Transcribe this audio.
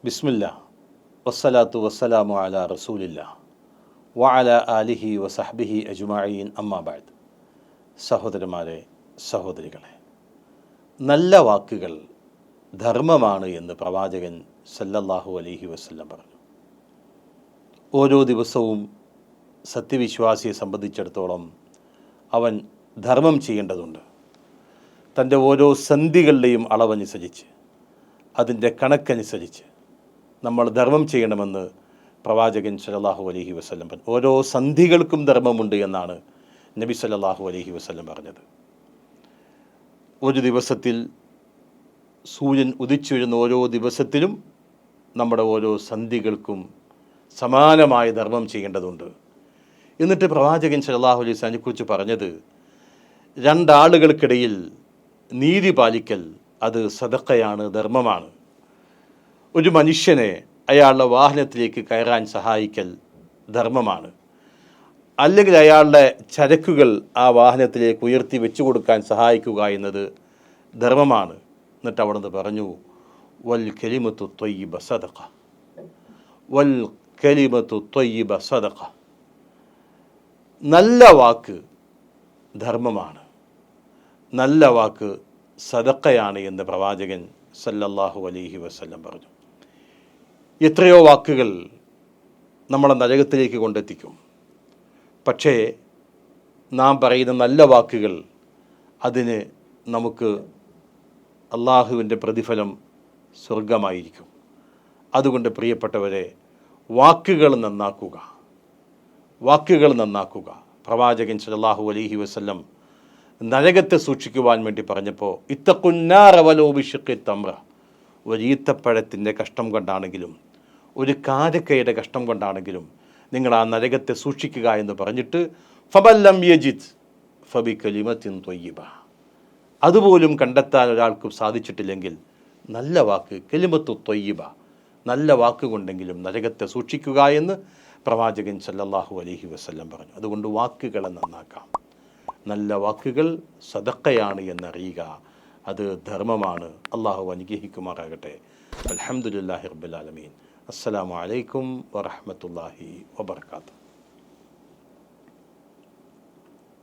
ബിസ്മില്ലാ വസ്സലാത്തു വസ്സലാമു അലാ റസൂലില്ലാ വഅലാ ആലിഹി വസഹ്ബിഹി അജ്മഈൻ അമ്മാ ബഅദ്. സഹോദരന്മാരെ, സഹോദരികളെ, നല്ല വാക്കുകൾ ധർമ്മമാണ് എന്ന് പ്രവാചകൻ സല്ലല്ലാഹു അലൈഹി വസല്ലം പറഞ്ഞു. ഓരോ ദിവസവും സത്യവിശ്വാസിയെ സംബന്ധിച്ചിടത്തോളം അവൻ ധർമ്മം ചെയ്യേണ്ടതുണ്ട്. തൻ്റെ ഓരോ സന്ധികളുടെയും അളവനുസരിച്ച്, അതിൻ്റെ കണക്കനുസരിച്ച് നമ്മൾ ധർമ്മം ചെയ്യണമെന്ന് പ്രവാചകൻ സല്ലല്ലാഹു അലൈഹി വസല്ലം പറഞ്ഞു. ഓരോ സന്ധികൾക്കും ധർമ്മമുണ്ട് എന്നാണ് നബി സല്ലല്ലാഹു അലൈഹി വസല്ലം പറഞ്ഞത്. ഒരു ദിവസത്തിൽ സൂര്യൻ ഉദിച്ചു വരുന്ന ഓരോ ദിവസത്തിലും നമ്മുടെ ഓരോ സന്ധികൾക്കും സമാനമായ ധർമ്മം ചെയ്യേണ്ടതുണ്ട്. എന്നിട്ട് പ്രവാചകൻ സല്ലല്ലാഹു അലൈഹി വസല്ലം അതിനെക്കുറിച്ച് പറഞ്ഞത്, രണ്ടാളുകൾക്കിടയിൽ നീതി പാലിക്കൽ അത് സദഖയാണ്, ധർമ്മമാണ്. ഒരു മനുഷ്യനെ അയാളുടെ വാഹനത്തിലേക്ക് കയറാൻ സഹായിക്കൽ ധർമ്മമാണ്. അല്ലെങ്കിൽ അയാളുടെ ചരക്കുകൾ ആ വാഹനത്തിലേക്ക് ഉയർത്തി വെച്ചു കൊടുക്കാൻ സഹായിക്കുക എന്നത് ധർമ്മമാണ്. എന്നിട്ട് അവിടെ നിന്ന് പറഞ്ഞു, വൽ കലിമത്തു ത്വയ്യിബ സദഖ, വൽ കലിമത്തു ത്വയ്യിബ സദഖ. നല്ല വാക്ക് ധർമ്മമാണ്, നല്ല വാക്ക് സദഖയാണ് എന്ന് പ്രവാചകൻ സല്ലല്ലാഹു അലൈഹി വസല്ലം പറഞ്ഞു. എത്രയോ വാക്കുകൾ നമ്മളെ നരകത്തിലേക്ക് കൊണ്ടെത്തിക്കും. പക്ഷേ നാം പറയുന്ന നല്ല വാക്കുകൾ, അതിന് നമുക്ക് അള്ളാഹുവിൻ്റെ പ്രതിഫലം സ്വർഗമായിരിക്കും. അതുകൊണ്ട് പ്രിയപ്പെട്ടവരെ, വാക്കുകൾ നന്നാക്കുക, വാക്കുകൾ നന്നാക്കുക. പ്രവാചകൻ സല്ലല്ലാഹു അലൈഹി വസല്ലം നരകത്തെ സൂക്ഷിക്കുവാൻ വേണ്ടി പറഞ്ഞപ്പോൾ, ഇത്തഖുന്നാറ വലൗ ബിശിഖ്ഖി തംറ, ഒരു ഈത്തപ്പഴത്തിൻ്റെ കഷ്ടം കൊണ്ടാണെങ്കിലും, ഒരു കാരക്കയുടെ കഷ്ടം കൊണ്ടാണെങ്കിലും നിങ്ങൾ ആ നരകത്തെ സൂക്ഷിക്കുക എന്ന് പറഞ്ഞിട്ട്, ഫബല്ലം യജിദ് ഫബി കലിമത്തിൻ ത്വയ്യിബ, അതുപോലും കണ്ടെത്താൻ ഒരാൾക്കും സാധിച്ചിട്ടില്ലെങ്കിൽ നല്ല വാക്ക്, കലിമത്തു ത്വയ്യിബ, നല്ല വാക്കുകൊണ്ടെങ്കിലും നരകത്തെ സൂക്ഷിക്കുക എന്ന് പ്രവാചകൻ സല്ലല്ലാഹു അലൈഹി വസല്ലം പറഞ്ഞു. അതുകൊണ്ട് വാക്കുകളെ നന്നാക്കാം. നല്ല വാക്കുകൾ സദഖയാണ് എന്നറിയുക, അത് ധർമ്മമാണ്. അള്ളാഹു അനുഗ്രഹിക്കുമാറാകട്ടെ. അൽഹംദുലില്ലാഹി റബ്ബിൽ ആലമീൻ. അസ്സലാമു അലൈക്കും വറഹ്മത്തുള്ളാഹി വബറകാതുഹു.